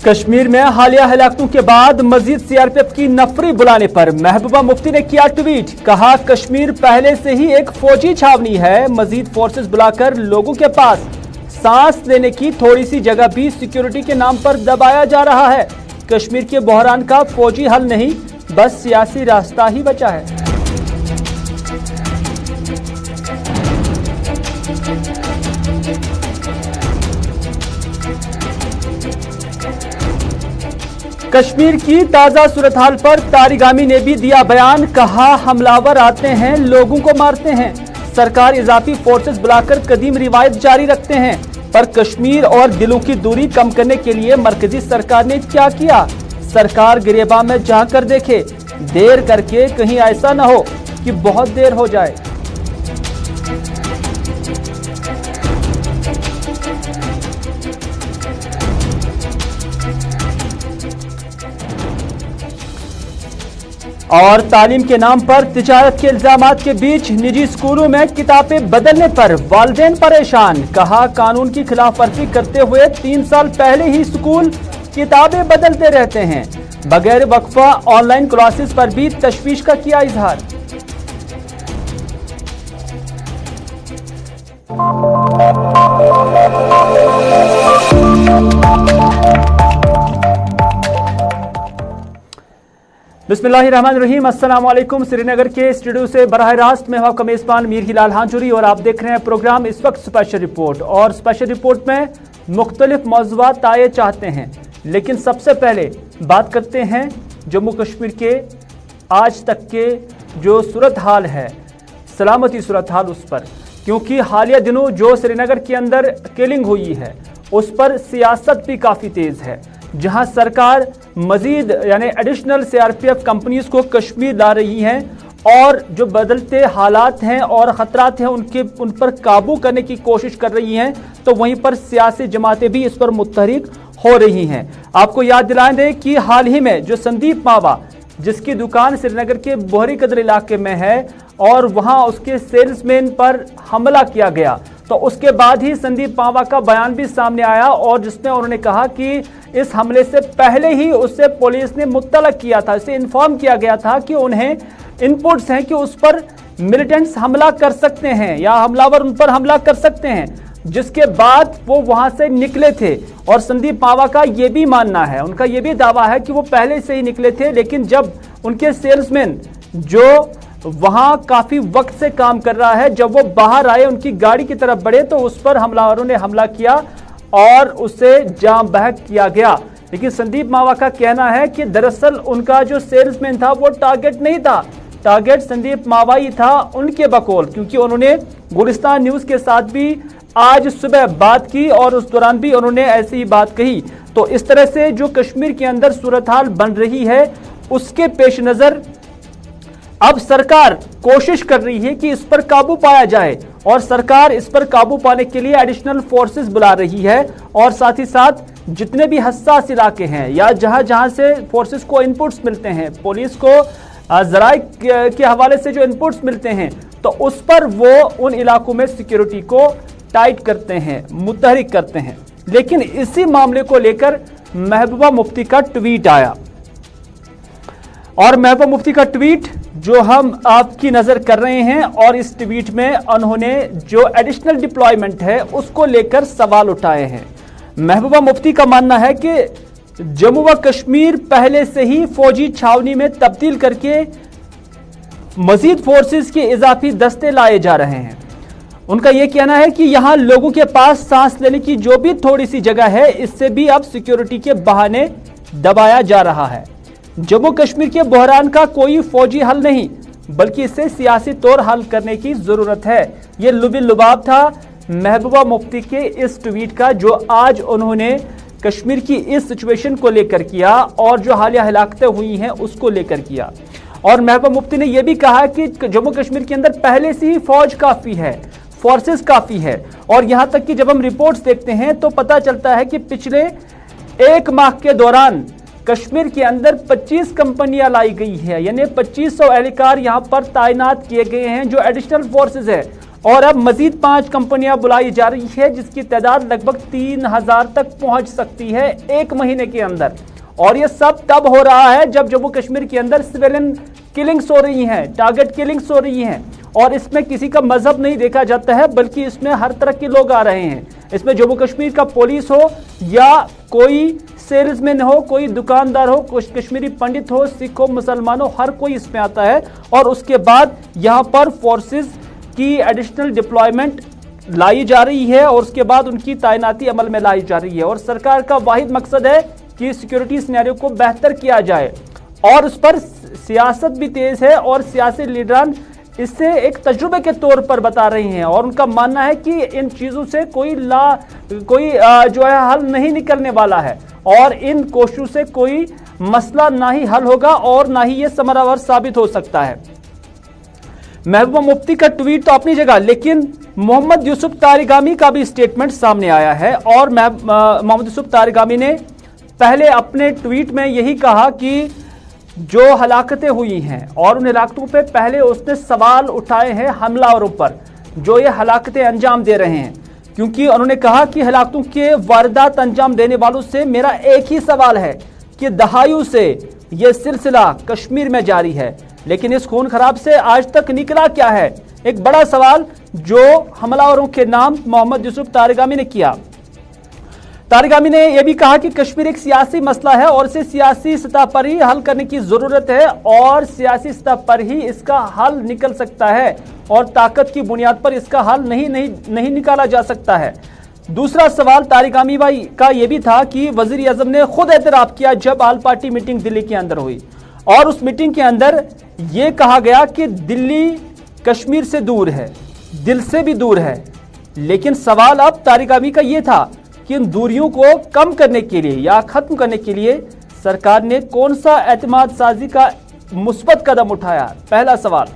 कश्मीर में हालिया हलाकतों के बाद मजीद सीआरपीएफ की नफरी बुलाने पर महबूबा मुफ्ती ने किया ट्वीट। कहा, कश्मीर पहले से ही एक फौजी छावनी है, मजीद फोर्सेस बुलाकर लोगों के पास सांस लेने की थोड़ी सी जगह भी सिक्योरिटी के नाम पर दबाया जा रहा है। कश्मीर के बहरान का फौजी हल नहीं, बस सियासी रास्ता ही बचा है। कश्मीर की ताजा सूरत हाल पर तारिगामी ने भी दिया बयान। कहा, हमलावर आते हैं, लोगों को मारते हैं, सरकार इजाफी फोर्सेस बुलाकर कदीम रिवायत जारी रखते हैं। पर कश्मीर और दिलों की दूरी कम करने के लिए मरकजी सरकार ने क्या किया? सरकार गिरेबान में जा कर देखे, देर करके कहीं ऐसा न हो कि बहुत देर हो जाए। और तालीम के नाम पर तिजारत के इल्जामात के बीच निजी स्कूलों में किताबें बदलने पर वालिदैन परेशान। कहा, कानून की खिलाफ वर्जी करते हुए 3 साल पहले ही स्कूल किताबें बदलते रहते हैं। बगैर वक्फा ऑनलाइन क्लासेस पर भी तशवीश का किया इजहार। बिस्मिल्लाहिर्रहमानिर्रहीम। अस्सलाम वालेकुम। श्रीनगर के स्टूडियो से बराह रास्त में आपका मेज़बान मीर हिलाल हांजुरी और आप देख रहे हैं प्रोग्राम इस वक्त स्पेशल रिपोर्ट। और स्पेशल रिपोर्ट में मुख्तलिफ मौज़ूआत आए चाहते हैं, लेकिन सबसे पहले बात करते हैं जम्मू कश्मीर के आज तक के जो सूरत हाल है, सलामती सूरत हाल उस पर, क्योंकि हालिया दिनों जो श्रीनगर के अंदर किलिंग हुई है उस पर सियासत भी काफ़ी तेज़ है, जहां सरकार मजीद यानी एडिशनल सीआरपीएफ कंपनीज को कश्मीर ला रही हैं और जो बदलते हालात हैं और ख़तरात हैं उन पर काबू करने की कोशिश कर रही हैं, तो वहीं पर सियासी जमातें भी इस पर मुतहरिक हो रही हैं। आपको याद दिलाएं दें कि हाल ही में जो संदीप मावा, जिसकी दुकान श्रीनगर के बोहरी कदर इलाके में है और वहां उसके सेल्समैन पर हमला किया गया, तो उसके बाद ही संदीप मावा का बयान भी सामने आया और जिसमें उन्होंने कहा कि इस हमले से पहले ही उससे पुलिस ने मुत्तलक किया था, इसे इन्फॉर्म किया गया था कि उन्हें इनपुट्स हैं कि उस पर मिलिटेंट्स हमला कर सकते हैं या हमलावर उन पर हमला कर सकते हैं, जिसके बाद वो वहां से निकले थे। और संदीप मावा का ये भी मानना है, उनका ये भी दावा है कि वो पहले से ही निकले थे, लेकिन जब उनके सेल्समैन जो वहां काफी वक्त से काम कर रहा है, जब वो बाहर आए उनकी गाड़ी की तरफ बढ़े तो उस पर हमलावरों ने हमला किया और उसे जाम बहक किया गया। लेकिन संदीप मावा का कहना है कि दरअसल उनका जो सेल्समैन था वो टारगेट नहीं था, टारगेट संदीप मावा ही था उनके बकौल, क्योंकि उन्होंने गुलिस्तान न्यूज के साथ भी आज सुबह बात की और उस दौरान भी उन्होंने ऐसी ही बात कही। तो इस तरह से जो कश्मीर के अंदर सूरत हाल बन रही है उसके पेश नजर अब सरकार कोशिश कर रही है कि इस पर काबू पाया जाए और सरकार इस पर काबू पाने के लिए एडिशनल फोर्सेस बुला रही है और साथ ही साथ जितने भी हसास इलाके हैं या जहां जहां से फोर्सेस को इनपुट्स मिलते हैं, पुलिस को जराए के हवाले से जो इनपुट्स मिलते हैं, तो उस पर वो उन इलाकों में सिक्योरिटी को टाइट करते हैं, मुतहरिक करते हैं। लेकिन इसी मामले को लेकर महबूबा मुफ्ती का ट्वीट आया और महबूबा मुफ्ती का ट्वीट जो हम आपकी नजर कर रहे हैं और इस ट्वीट में उन्होंने जो एडिशनल डिप्लॉयमेंट है उसको लेकर सवाल उठाए हैं। महबूबा मुफ्ती का मानना है कि जम्मू व कश्मीर पहले से ही फौजी छावनी में तब्दील करके मजीद फोर्सेस के इजाफी दस्ते लाए जा रहे हैं। उनका यह कहना है कि यहां लोगों के पास सांस लेने की जो भी थोड़ी सी जगह है, इससे भी अब सिक्योरिटी के बहाने दबाया जा रहा है। जम्मू कश्मीर के बहरान का कोई फौजी हल नहीं, बल्कि इसे सियासी तौर हल करने की जरूरत है। ये लुबिल लुबाब था महबूबा मुफ्ती के इस ट्वीट का, जो आज उन्होंने कश्मीर की इस सिचुएशन को लेकर किया और जो हालिया हलाकतें हुई हैं उसको लेकर किया। और महबूबा मुफ्ती ने यह भी कहा कि जम्मू कश्मीर के अंदर पहले से ही फौज काफी है, फोर्सेस काफी है। और यहां तक कि जब हम रिपोर्ट्स देखते हैं तो पता चलता है कि पिछले 1 माह के दौरान कश्मीर के अंदर 25 कंपनियां लाई गई है, यानी 2500 एहलकार यहां पर तैनात किए गए हैं जो एडिशनल फोर्सेस है। और अब मजीद 5 कंपनियां बुलाई जा रही है जिसकी तादाद लगभग 3000 तक पहुंच सकती है 1 महीने के अंदर। और ये सब तब हो रहा है जब जम्मू कश्मीर के अंदर सिविलियन किलिंग्स हो रही हैं, टारगेट किलिंग्स हो रही हैं, और इसमें किसी का मजहब नहीं देखा जाता है बल्कि इसमें हर तरह के लोग आ रहे हैं। इसमें जम्मू कश्मीर का पुलिस हो या कोई सेल्समैन हो, कोई दुकानदार हो, कोई कश्मीरी पंडित हो, सिख हो, मुसलमान हो, हर कोई इसमें आता है। और उसके बाद यहाँ पर फोर्सेस की एडिशनल डिप्लॉयमेंट लाई जा रही है और उसके बाद उनकी तैनाती अमल में लाई जा रही है। और सरकार का वाहिद मकसद है कि सिक्योरिटी सिनेरियो को बेहतर किया जाए और उस पर सियासत भी तेज है और सियासी लीडरान इसे एक तजुर्बे के तौर पर बता रही हैं और उनका मानना है कि इन चीजों से कोई जो है हल नहीं निकलने वाला है और इन कोशिशों से कोई मसला ना ही हल होगा और ना ही ये समरावर साबित हो सकता है। महबूबा मुफ्ती का ट्वीट तो अपनी जगह, लेकिन मोहम्मद यूसुफ तारिगामी का भी स्टेटमेंट सामने आया है और मोहम्मद यूसुफ तारिगामी ने पहले अपने ट्वीट में यही कहा कि जो हलाकतें हुई हैं और उन हलाकतों पे पहले उसने सवाल उठाए हैं हमलावरों पर जो ये हलाकतें अंजाम दे रहे हैं, क्योंकि उन्होंने कहा कि हलाकतों के वारदात अंजाम देने वालों से मेरा एक ही सवाल है कि दहाइयों से ये सिलसिला कश्मीर में जारी है, लेकिन इस खून खराब से आज तक निकला क्या है? एक बड़ा सवाल जो हमलावरों के नाम मोहम्मद यूसुफ तारिगामी ने किया। तारिगामी ने यह भी कहा कि कश्मीर एक सियासी मसला है और इसे सियासी सतह पर ही हल करने की जरूरत है और सियासी सतह पर ही इसका हल निकल सकता है और ताकत की बुनियाद पर इसका हल नहीं निकाला जा सकता है। दूसरा सवाल तारिगामी भाई का यह भी था कि वजीर आजम ने खुद एतराफ किया जब आल पार्टी मीटिंग दिल्ली के अंदर हुई और उस मीटिंग के अंदर यह कहा गया कि दिल्ली कश्मीर से दूर है, दिल से भी दूर है, लेकिन सवाल अब तारिगामी का यह था कि इन दूरियों को कम करने के लिए या खत्म करने के लिए सरकार ने कौन सा एतमाद साजी का मुस्बत कदम उठाया, पहला सवाल।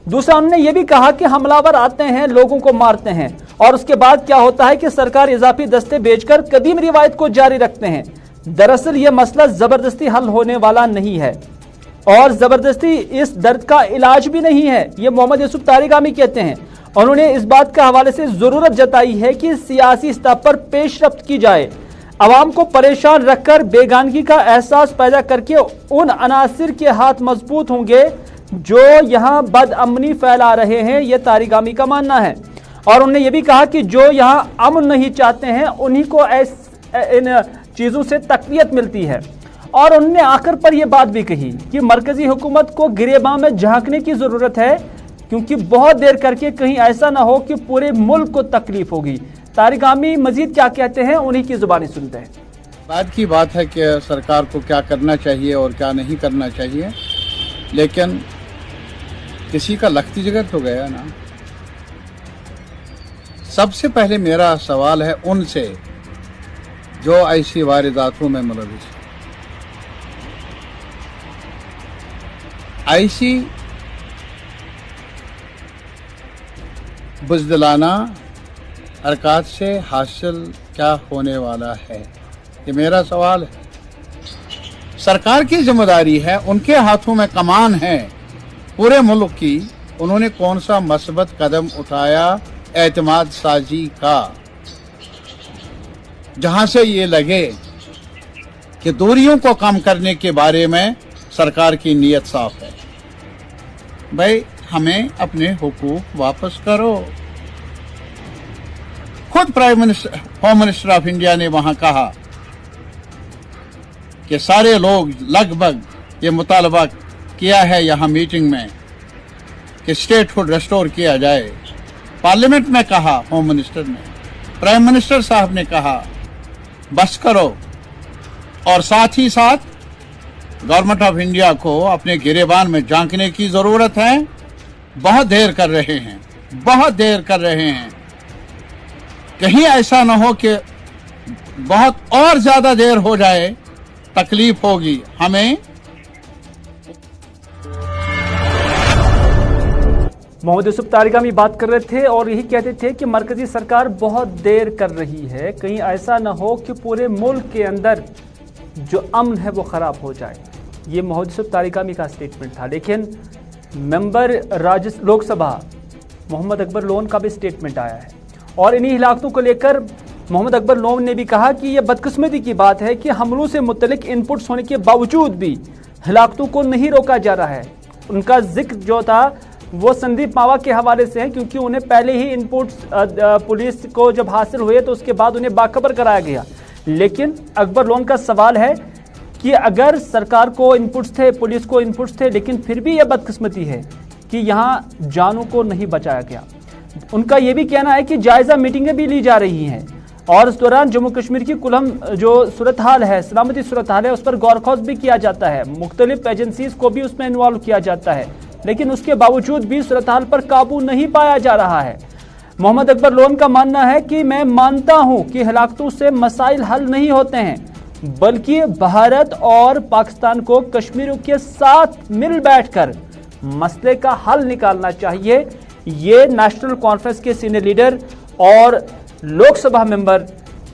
दूसरा, उन्होंने ये भी कहा कि हमलावर आते हैं, लोगों को मारते हैं और उसके बाद क्या होता है कि सरकार इजाफी दस्ते भेजकर कदीम रिवायत को जारी रखते हैं। दरअसल यह मसला जबरदस्ती हल होने वाला नहीं है और जबरदस्ती इस दर्द का इलाज भी नहीं है, ये मोहम्मद यूसुफ तारिगामी कहते हैं। उन्होंने इस बात के हवाले से जरूरत जताई है कि सियासी स्तर पर पेशरफ्त की जाए, अवाम को परेशान रखकर बेगानगी का एहसास पैदा करके उन अनासिर के हाथ मजबूत होंगे जो यहाँ बदअमनी फैला रहे हैं, यह तारिगामी का मानना है। और उन्होंने ये भी कहा कि जो यहाँ अमन नहीं चाहते हैं उन्हीं को इन चीज़ों से तकवीत मिलती है। और उन्होंने आखिर पर यह बात भी कही कि मरकजी हुकूमत को गिरेबान में झांकने की ज़रूरत है क्योंकि बहुत देर करके कहीं ऐसा ना हो कि पूरे मुल्क को तकलीफ होगी। तारिगामी मजीद क्या कहते हैं उन्हीं की जुबानी सुनते हैं। बाद की बात है कि सरकार को क्या करना चाहिए और क्या नहीं करना चाहिए, लेकिन किसी का लख्ती जिगर तो गया ना। सबसे पहले मेरा सवाल है उनसे जो ऐसी वारदातों में मुलविस, ऐसी बुज़दिलाना हरकत से हासिल क्या होने वाला है, ये मेरा सवाल है। सरकार की जिम्मेदारी है, उनके हाथों में कमान है पूरे मुल्क की। उन्होंने कौन सा मस्बत कदम उठाया एतमाद साजी का, जहां से ये लगे कि दूरियों को कम करने के बारे में सरकार की नीयत साफ है। भाई हमें अपने हुकूक वापस करो। खुद prime minister, home minister of India ने वहां कहा कि सारे लोग लगभग ये मुतालबा किया है यहां मीटिंग में कि स्टेटहुड रेस्टोर किया जाए। पार्लियामेंट में कहा होम मिनिस्टर ने, प्राइम मिनिस्टर साहब ने कहा बस करो। और साथ ही साथ गवर्नमेंट ऑफ इंडिया को अपने गिरेबान में झांकने की जरूरत है। बहुत देर कर रहे हैं, बहुत देर कर रहे हैं। कहीं ऐसा ना हो कि बहुत और ज्यादा देर हो जाए, तकलीफ होगी हमें। मोहम्मद यूसुफ तारिगामी बात कर रहे थे और यही कहते थे कि मरकजी सरकार बहुत देर कर रही है, कहीं ऐसा ना हो कि पूरे मुल्क के अंदर जो अमन है वो खराब हो जाए। ये मोहम्मद यूसुफ तारिगामी का स्टेटमेंट था। लेकिन मेंबर लोकसभा मोहम्मद अकबर लोन का भी स्टेटमेंट आया है और इन्हीं हिलाकतों को लेकर मोहम्मद अकबर लोन ने भी कहा कि यह बदकिस्मती की बात है कि हमलों से मुतल्लिक इनपुट्स होने के बावजूद भी हिलाकतों को नहीं रोका जा रहा है। उनका जिक्र जो था वो संदीप मावा के हवाले से है, क्योंकि उन्हें पहले ही इनपुट्स पुलिस को जब हासिल हुए तो उसके बाद उन्हें बाखबर कराया गया। लेकिन अकबर लोन का सवाल है कि अगर सरकार को इनपुट्स थे, पुलिस को इनपुट्स थे, लेकिन फिर भी यह बदकिस्मती है कि यहाँ जानों को नहीं बचाया गया। उनका यह भी कहना है कि जायज़ा मीटिंगें भी ली जा रही हैं और इस दौरान जम्मू कश्मीर की कुलम जो सूरत हाल है, सलामती सूरत हाल है, उस पर गौर खौज भी किया जाता है। मुख्तलिफ एजेंसीज को भी उसमें इन्वॉल्व किया जाता है, लेकिन उसके बावजूद भी सूरत हाल पर काबू नहीं पाया जा रहा है। मोहम्मद अकबर लोन का मानना है कि मैं मानता हूं कि हिलाकतों से मसाइल हल नहीं होते हैं, बल्कि भारत और पाकिस्तान को कश्मीरियों के साथ मिल बैठकर मसले का हल निकालना चाहिए। ये नेशनल कॉन्फ्रेंस के सीनियर लीडर और लोकसभा मेंबर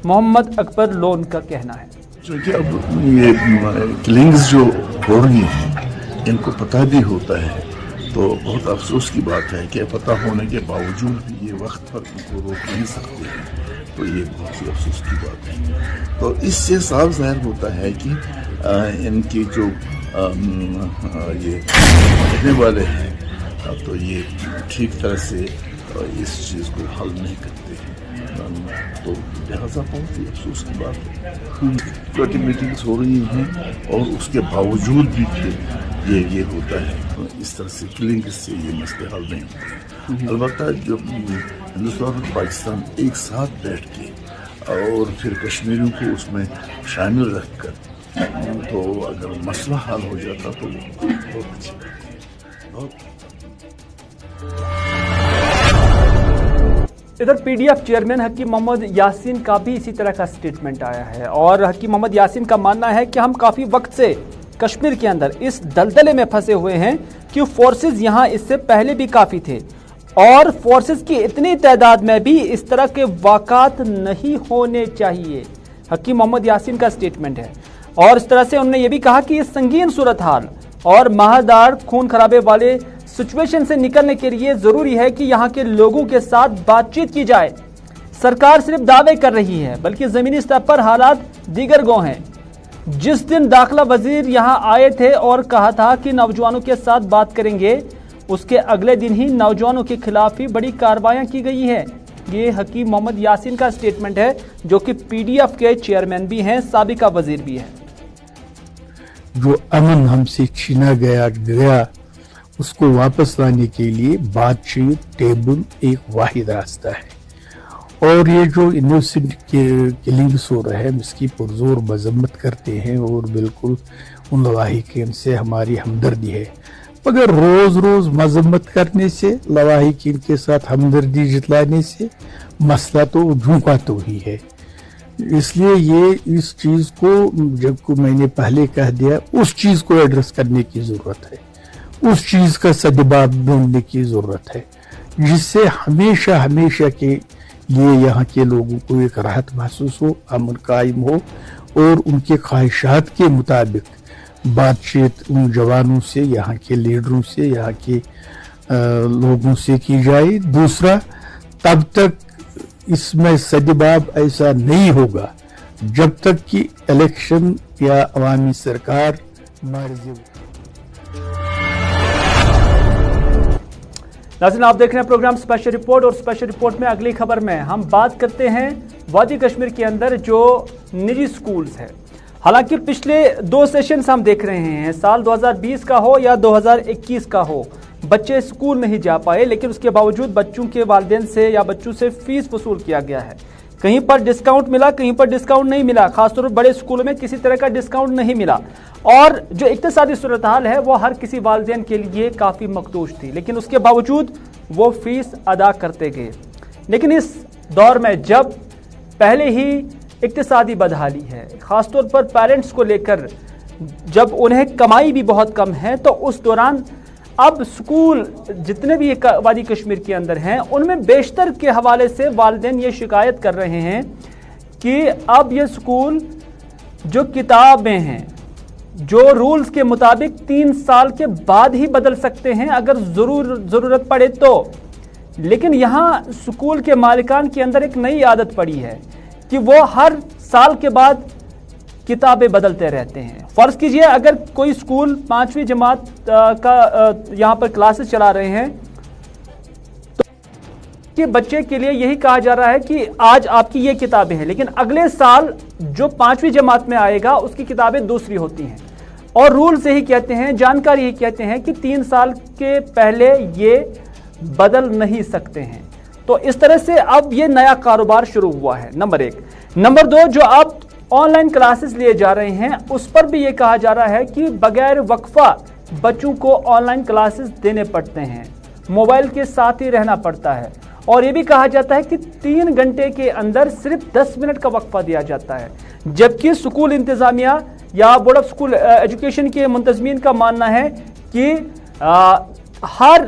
मोहम्मद अकबर लोन का कहना है। क्योंकि अब ये किलिंग्स जो हो रही हैं इनको पता भी होता है, तो बहुत अफसोस की बात है कि पता होने के बावजूद भी ये वक्त पर इनको रोक नहीं सकते हैं, तो ये बहुत ही अफसोस की बात है। तो इससे साफ ज़ाहिर होता है कि इनकी जो ये कहने वाले हैं तो ये ठीक तरह से इस चीज़ को हल नहीं करते हैं, तो लिहाजा बहुत ही अफसोस की बात है। छोटी मीटिंग्स हो रही हैं और उसके बावजूद भी फिर ये होता है, तो इस तरह से किलिंग से ये मसले हल नहीं होते। अलबत्ता जब हिंदुस्तान और पाकिस्तान एक साथ बैठ के और फिर कश्मीरियों को उसमें शामिल रख कर तो अगर मसला हल हो जाता तो बहुत अच्छी बात है। बहुत इधर पीडीएफ चेयरमैन हकीम मोहम्मद यासीन का भी इसी तरह का स्टेटमेंट आया है और हकीम मोहम्मद यासीन का मानना है कि हम काफ़ी वक्त से कश्मीर के अंदर इस दलदले में फंसे हुए हैं कि फोर्सेस यहाँ इससे पहले भी काफ़ी थे और फोर्सेस की इतनी तादाद में भी इस तरह के वाक़ात नहीं होने चाहिए। हकीम मोहम्मद यासीन का स्टेटमेंट है और इस तरह से उन्होंने ये भी कहा कि इस संगीन सूरत हाल और महादार खून खराबे वाले सिचुएशन से निकलने के लिए जरूरी है कि यहाँ के लोगों के साथ बातचीत की जाए। सरकार सिर्फ दावे कर रही है, बल्कि जमीनी स्तर पर हालात दीगर गो हैं। जिस दिन दाखिला वजीर यहाँ आए थे और कहा था कि नौजवानों के साथ बात करेंगे, उसके अगले दिन ही नौजवानों के खिलाफ ही बड़ी कार्रवाइयां की गई है। ये हकीम मोहम्मद यासीन का स्टेटमेंट है, जो कि पीडीएफ के चेयरमैन भी हैं, साबिका वजीर भी हैं। जो अमन हमसे छीना गया उसको वापस लाने के लिए बातचीत, टेबल एक वाहिद रास्ता है और ये जो इनोसेंट किलिंग्स हो रहे हैं इसकी पुरजोर मजम्मत करते हैं और बिल्कुल उन लवाहिकीन से हमारी हमदर्दी है, मगर रोज रोज मजम्मत करने से, लवाहिकीन के साथ हमदर्दी जतलाने से मसला तो झूका तो ही है। इसलिए ये इस चीज को जब मैंने पहले कह दिया, उस चीज को एड्रेस करने की जरूरत है, उस चीज का सदबाब ढूंढने की जरूरत है, जिससे हमेशा हमेशा के लिए यहाँ के लोगों को एक राहत महसूस हो, अमन कायम हो और उनके ख्वाहिशात के मुताबिक बातचीत उन जवानों से, यहाँ के लीडरों से, यहाँ के लोगों से की जाए। दूसरा, तब तक इसमें सदबाब ऐसा नहीं होगा जब तक कि इलेक्शन या अवामी सरकार मर्जी। नाज़रीन, आप देख रहे हैं प्रोग्राम स्पेशल रिपोर्ट और स्पेशल रिपोर्ट में अगली खबर में हम बात करते हैं वादी कश्मीर के अंदर जो निजी स्कूल्स है। हालांकि पिछले 2 सेशंस हम देख रहे हैं, साल 2020 का हो या 2021 का हो, बच्चे स्कूल नहीं जा पाए, लेकिन उसके बावजूद बच्चों के वालिदैन से या बच्चों से फीस वसूल किया गया है। कहीं पर डिस्काउंट मिला, कहीं पर डिस्काउंट नहीं मिला, खासतौर पर बड़े स्कूलों में किसी तरह का डिस्काउंट नहीं मिला और जो इक्तिसादी सूरत हाल है वो हर किसी वालिदैन के लिए काफ़ी मकदूश थी, लेकिन उसके बावजूद वो फीस अदा करते गए। लेकिन इस दौर में जब पहले ही इक्तिसादी बदहाली है, खासतौर पर पेरेंट्स को लेकर, जब उन्हें कमाई भी बहुत कम है, तो उस दौरान अब स्कूल जितने भी वादी कश्मीर के अंदर हैं उनमें बेशतर के हवाले से वालिदैन ये शिकायत कर रहे हैं कि अब ये स्कूल जो किताबें हैं, जो रूल्स के मुताबिक 3 साल के बाद ही बदल सकते हैं अगर ज़रूरत पड़े तो, लेकिन यहाँ स्कूल के मालिकान के अंदर एक नई आदत पड़ी है कि वो हर साल के बाद किताबें बदलते रहते हैं। फर्ज कीजिए अगर कोई स्कूल 5वीं जमात का यहाँ पर क्लासेस चला रहे हैं तो के बच्चे के लिए यही कहा जा रहा है कि आज आपकी ये किताबें हैं, लेकिन अगले साल जो 5वीं जमात में आएगा उसकी किताबें दूसरी होती हैं। और रूल्स यही कहते हैं, जानकारी यही कहते हैं कि 3 साल के पहले ये बदल नहीं सकते हैं। तो इस तरह से अब ये नया कारोबार शुरू हुआ है, नंबर 1। नंबर 2, जो अब ऑनलाइन क्लासेस लिए जा रहे हैं उस पर भी ये कहा जा रहा है कि बगैर वक्फा बच्चों को ऑनलाइन क्लासेस देने पड़ते हैं, मोबाइल के साथ ही रहना पड़ता है। और ये भी कहा जाता है कि 3 घंटे के अंदर सिर्फ 10 मिनट का वक्फा दिया जाता है, जबकि स्कूल इंतजामिया या बोर्ड ऑफ स्कूल एजुकेशन के मुंतजमीन का मानना है कि हर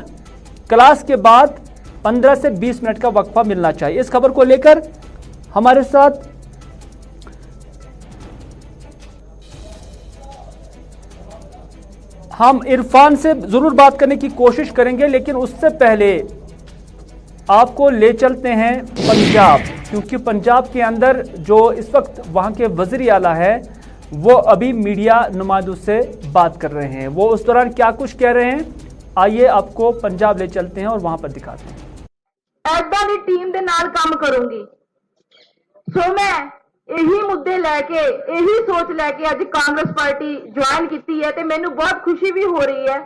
क्लास के बाद 15 से 20 मिनट का वक्फा मिलना चाहिए। इस खबर को लेकर हमारे साथ हम इरफान से जरूर बात करने की कोशिश करेंगे, लेकिन उससे पहले आपको ले चलते हैं पंजाब, क्योंकि पंजाब के अंदर जो इस वक्त वहां के वज़ीर आला है वो अभी मीडिया नुमाइंदों से बात कर रहे हैं। वो उस दौरान क्या कुछ कह रहे हैं, आइए आपको पंजाब ले चलते हैं और वहां पर दिखाते हैं। ऐदा दी टीम दे नाल काम करूंगी, सो मैं यही मुद्दे लैके यही सोच लैके अज कांग्रेस पार्टी ज्वाइन की है ते मैनू बहुत खुशी भी हो रही है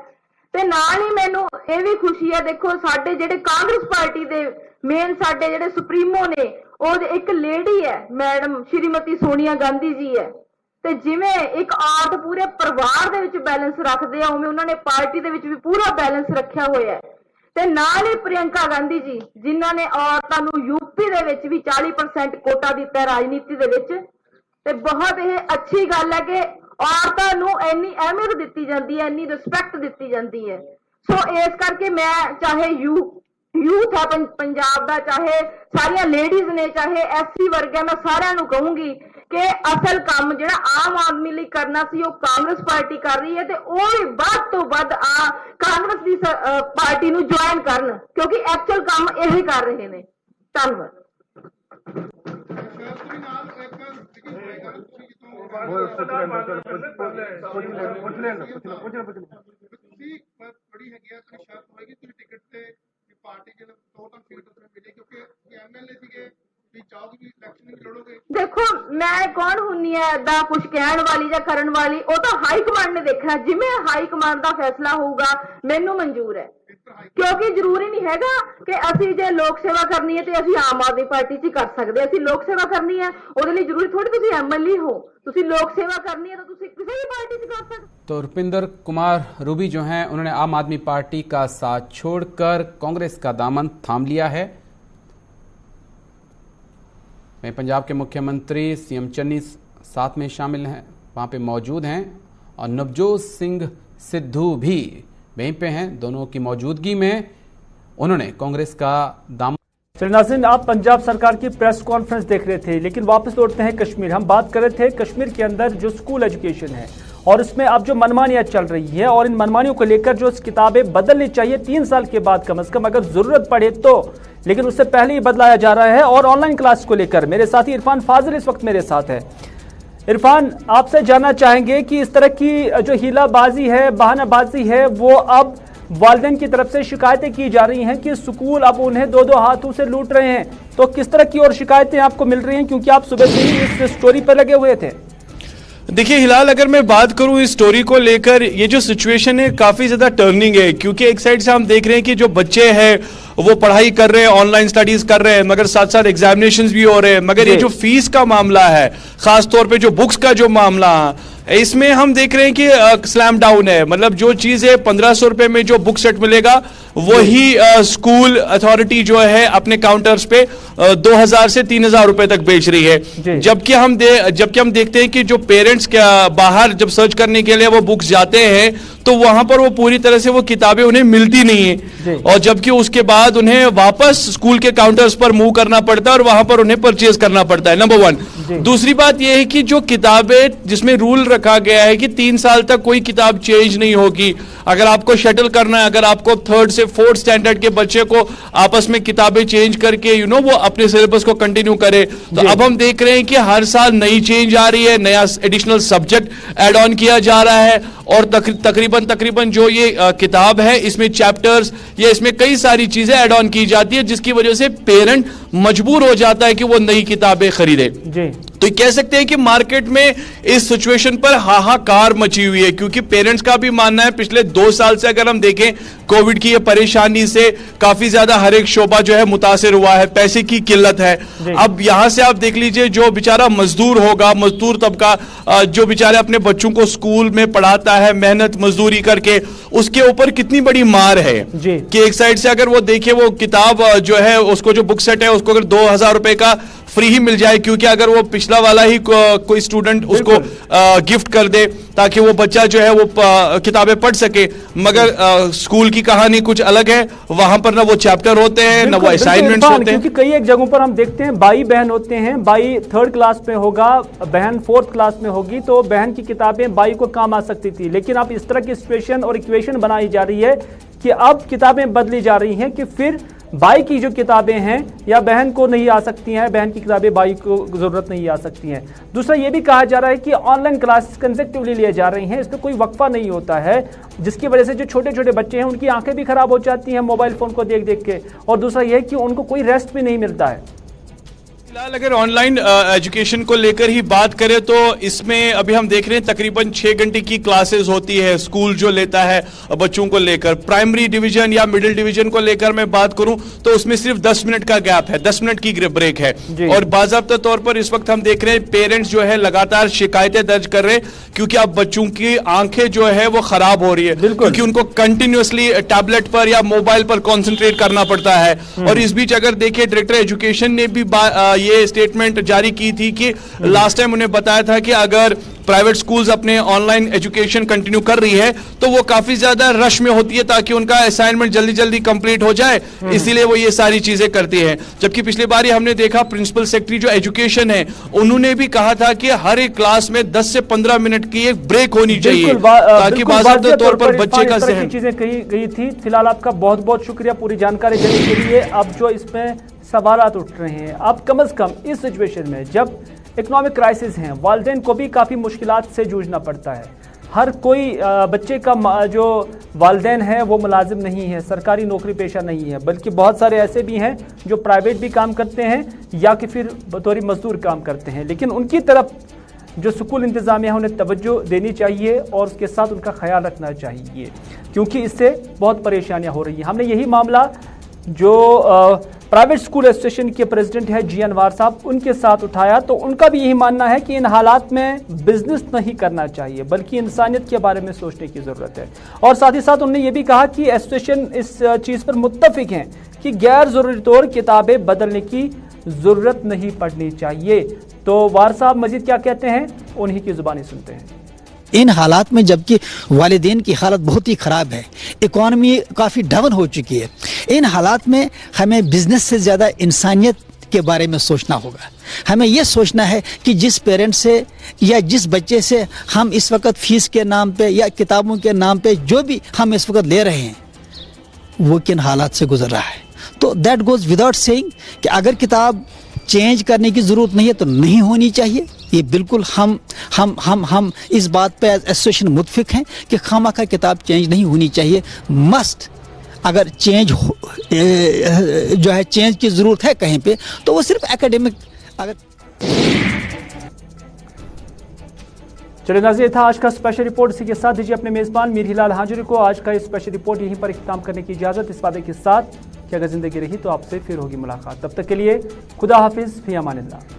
ते नाल ही मैनू ये भी खुशी है। देखो साडे जेडे कांग्रेस पार्टी दे मेन साडे जेडे सुप्रीमो ने और एक लेडी है मैडम श्रीमती सोनिया गांधी जी है, ते जिवें एक औरत पूरे परिवार दे विच बैलेंस रखदे आ उवें उन्होंने पार्टी दे विच भी पूरा बैलेंस रखा होया है। ते नाल ही प्रियंका गांधी जी जिन्हां ने औरतां नूं यूपी दे विच भी 40% कोटा दिता राजनीति दे विच, ते बहुत यह अच्छी गल है कि औरतां नूं इन्नी अहमियत दित्ती जांदी है, इन्नी रिस्पैक्ट दित्ती जांदी है। सो इस करके मैं चाहे यूथ है पंजाब दा, चाहे सारियां लेडीज ने, चाहे एससी वर्ग है, मैं सारियां नूं कहूंगी कि असल काम जिहड़ा आम आदमी लई करना सी वो कांग्रेस पार्टी कर रही है, ते वो भी वध तो वध कांग्रेस दी पार्टी नूं ज्वाइन करन, क्योंकि एक्चुअल काम यही कर रहे ने। धन्नवाद। देखो मैं कौन हुन्नी है ऐदा कुछ कहण वाली या करन वाली, वो तो हाई कमांड ने देखना, जिवें हाई कमांड का फैसला होगा मैनू मंजूर है, क्योंकि जरूरी नहीं हैगा कि असी जे लोक सेवा करनी है तो असी आम आदमी पार्टी च कर सकते। असी लोक सेवा करनी है उहदे लई जरूरी थोड़ी तुसीं एमएलए हो, तुसीं लोक सेवा करनी है तो तुसीं किसी भी पार्टी च कर सकते। तो रुपिंदर कुमार रूबी जो हैं उन्होंने आम आदमी पार्टी का साथ छोड़कर कांग्रेस का दामन थाम लिया है। पंजाब के मुख्यमंत्री सीएम चन्नी साथ में शामिल हैं, वहां पे मौजूद हैं, और नवजोत सिंह सिद्धू भी वहीं पे हैं। दोनों की मौजूदगी में उन्होंने कांग्रेस का दामन। नाज़रीन, आप पंजाब सरकार की प्रेस कॉन्फ्रेंस देख रहे थे, लेकिन वापस लौटते हैं कश्मीर। हम बात कर रहे थे कश्मीर के अंदर जो स्कूल एजुकेशन है और इसमें अब जो मनमानियां चल रही है, और इन मनमानियों को लेकर जो किताबें बदलनी चाहिए 3 साल के बाद कम से कम, अगर जरूरत पड़े तो, लेकिन उससे पहले ही बदलाया जा रहा है। और ऑनलाइन क्लास को लेकर मेरे साथी इरफान फाजिल इस वक्त मेरे साथ है। इरफान, आपसे जानना चाहेंगे कि इस तरह की जो हीलाबाजी है, बहानाबाजी है, वो अब वालिदैन की तरफ से शिकायतें की जा रही हैं कि स्कूल अब उन्हें 2-2 हाथों से लूट रहे हैं, तो किस तरह की और शिकायतें आपको मिल रही हैं, क्योंकि आप सुबह से ही इस स्टोरी पर लगे हुए थे? देखिए हिलाल, अगर मैं बात करूं इस स्टोरी को लेकर, ये जो सिचुएशन है काफी ज्यादा टर्निंग है, क्योंकि एक साइड से हम देख रहे हैं कि जो बच्चे हैं वो पढ़ाई कर रहे हैं, ऑनलाइन स्टडीज कर रहे हैं, मगर साथ साथ एग्जामिनेशंस भी हो रहे हैं, मगर ये जो फीस का मामला है, खास तौर पे जो बुक्स का जो मामला है, इसमें हम देख रहे हैं कि स्लैम डाउन है। मतलब जो चीज है 1500 रुपए में जो बुक सेट मिलेगा वही स्कूल अथॉरिटी जो है अपने काउंटर्स पे 2000 से 3000 रुपए तक बेच रही है। जबकि हम देखते हैं कि जो पेरेंट्स बाहर जब सर्च करने के लिए वो बुक्स जाते हैं तो वहां पर वो पूरी तरह से वो किताबें उन्हें मिलती नहीं है, और जबकि उसके बाद उन्हें वापस स्कूल के काउंटर्स पर मूव करना पड़ता है और वहां पर उन्हें परचेज करना पड़ता है, नंबर 1। दूसरी बात यह है कि जो किताबें, जिसमें रूल रखा गया है कि 3 साल तक कोई किताब चेंज नहीं होगी। अगर आपको शटल करना है, अगर आपको 3rd से 4th स्टैंडर्ड के बच्चे को आपस में किताबें चेंज करके वो अपने सिलेबस को कंटिन्यू करे। तो अब हम देख रहे हैं कि हर साल नई चेंज आ रही है, नया एडिशनल सब्जेक्ट ऐड ऑन किया जा रहा है और तकरीबन जो ये किताब है इसमें चैप्टर्स या इसमें कई सारी चीजें ऐड ऑन की जाती है, जिसकी वजह से पेरेंट मजबूर हो जाता है कि वो नई किताबें खरीदे। तो कह सकते हैं कि मार्केट में इस सिचुएशन पर हाहाकार मची हुई है, क्योंकि पेरेंट्स का भी मानना है पिछले 2 साल से अगर हम देखें कोविड की ये परेशानी से काफी ज्यादा हर एक शोबा जो है मुतासिर हुआ है, पैसे की किल्लत है। अब यहां से आप देख लीजिए जो बेचारा मजदूर होगा, मजदूर तबका जो बेचारे अपने बच्चों को स्कूल में पढ़ाता है मेहनत मजदूरी करके, उसके ऊपर कितनी बड़ी मार है कि एक साइड से अगर वो देखे वो किताब जो है उसको जो बुक सेट है उसको अगर 2000 रुपए का फ्री ही मिल जाए, क्योंकि अगर वो पिछला वाला ही कोई स्टूडेंट उसको गिफ्ट कर दे ताकि वो बच्चा जो है वो किताबें पढ़ सके, मगर स्कूल की कहानी कुछ अलग है, वहां पर ना वो चैप्टर होते हैं ना वो असाइनमेंट्स होते हैं। क्योंकि कई एक जगहों पर हम देखते हैं भाई बहन होते हैं, भाई 3rd क्लास में होगा, बहन 4th क्लास में होगी, तो बहन की किताबें भाई को काम आ सकती थी, लेकिन अब इस तरह की सिचुएशन और इक्वेशन बनाई जा रही है कि अब किताबें बदली जा रही हैं कि फिर भाई की जो किताबें हैं या बहन को नहीं आ सकती हैं, बहन की किताबें भाई को जरूरत नहीं आ सकती हैं। दूसरा ये भी कहा जा रहा है कि ऑनलाइन क्लासेस कंसेक्टिवली लिए जा रही हैं, इसमें कोई वक्फा नहीं होता है, जिसकी वजह से जो छोटे छोटे बच्चे हैं उनकी आंखें भी खराब हो जाती हैं मोबाइल फोन को देख देख के, और दूसरा यह है कि उनको कोई रेस्ट भी नहीं मिलता है। फिलहाल अगर ऑनलाइन एजुकेशन को लेकर ही बात करें तो इसमें अभी हम देख रहे हैं तकरीबन 6 घंटे की क्लासेस होती है स्कूल जो लेता है बच्चों को लेकर। प्राइमरी डिवीजन या मिडिल डिवीजन को लेकर मैं बात करूं तो उसमें सिर्फ 10 मिनट का गैप है, 10 मिनट की ब्रेक है। और बाज़ाब्ता तौर पर इस वक्त हम देख रहे हैं पेरेंट्स जो है लगातार शिकायतें दर्ज कर रहे हैं, क्योंकि अब बच्चों की आंखें जो है वो खराब हो रही है, क्योंकि उनको कंटिन्यूअसली टैबलेट पर या मोबाइल पर कॉन्सेंट्रेट करना पड़ता है। और इस बीच अगर देखिए डायरेक्टर एजुकेशन ने भी ये स्टेटमेंट जारी की थी कि लास्ट टाइम उन्हें बताया था कि अगर प्राइवेट स्कूल्स अपने ऑनलाइन एजुकेशन कंटिन्यू कर रही है तो वो काफी ज्यादा रश में होती है ताकि उनका असाइनमेंट जल्दी जल्दी कंप्लीट हो जाए, इसीलिए वो ये सारी चीजें करती है। जबकि पिछली बार हमने देखा प्रिंसिपल सेक्रेटरी जो एजुकेशन है उन्होंने भी कहा था कि हर एक क्लास में 10 से 15 मिनट की एक ब्रेक होनी चाहिए ताकि बाकायदा तौर पर बच्चे का ज़हन। चीजें कही गई थी। फिलहाल आपका बहुत बहुत शुक्रिया पूरी जानकारी देने के लिए। अब जो इसमें सवालात उठ रहे हैं, अब कम से कम इस सिचुएशन में जब इकोनॉमिक क्राइसिस हैं, वालिदैन को भी काफ़ी मुश्किलात से जूझना पड़ता है। हर कोई बच्चे का जो वालिदैन है वो मुलाजिम नहीं है, सरकारी नौकरी पेशा नहीं है, बल्कि बहुत सारे ऐसे भी हैं जो प्राइवेट भी काम करते हैं या कि फिर बतौर मजदूर काम करते हैं। लेकिन उनकी तरफ जो स्कूल इंतज़ामिया है उन्हें तवज्जो देनी चाहिए और उसके साथ उनका ख्याल रखना चाहिए, क्योंकि इससे बहुत परेशानियाँ हो रही हैं। हमने यही मामला जो प्राइवेट स्कूल एसोसिएशन के प्रेसिडेंट है जी अनवार साहब, उनके साथ उठाया, तो उनका भी यही मानना है कि इन हालात में बिजनेस नहीं करना चाहिए बल्कि इंसानियत के बारे में सोचने की ज़रूरत है। और साथ ही साथ उन्होंने ये भी कहा कि एसोसिएशन इस चीज़ पर मुत्तफिक हैं कि गैर ज़रूरी तौर किताबें बदलने की ज़रूरत नहीं पड़नी चाहिए। तो वार साहब मजीद क्या कहते हैं, उन्हीं की ज़ुबानी सुनते हैं। इन हालात में जबकि वालिदैन की हालत बहुत ही ख़राब है, इकॉनमी काफ़ी डाउन हो चुकी है, इन हालात में हमें बिजनेस से ज़्यादा इंसानियत के बारे में सोचना होगा। हमें यह सोचना है कि जिस पेरेंट से या जिस बच्चे से हम इस वक्त फीस के नाम पे या किताबों के नाम पे जो भी हम इस वक्त ले रहे हैं वो किन हालात से गुजर रहा है। तो दैट गोज़ विदाउट सेइंग कि अगर किताब चेंज करने की ज़रूरत नहीं है तो नहीं होनी चाहिए। ये बिल्कुल हम इस बात पे एसोसिएशन मुत्फिक हैं कि खामखा किताब चेंज नहीं होनी चाहिए। मस्ट अगर चेंज जो है चेंज की ज़रूरत है कहीं पे तो वो सिर्फ एकेडमिक अगर। चलिए नाज़रीन, था आज का स्पेशल रिपोर्ट। इसी के साथ दीजिए अपने मेज़बान मीर हिलाल हांजुरी को आज का स्पेशल रिपोर्ट यहीं पर इख्तिताम करने की इजाज़त, इस वादे के साथ कि अगर ज़िंदगी रही तो आपसे फिर होगी मुलाकात। तब तक के लिए खुदा हाफिज़, फ़ी अमानिल्लाह।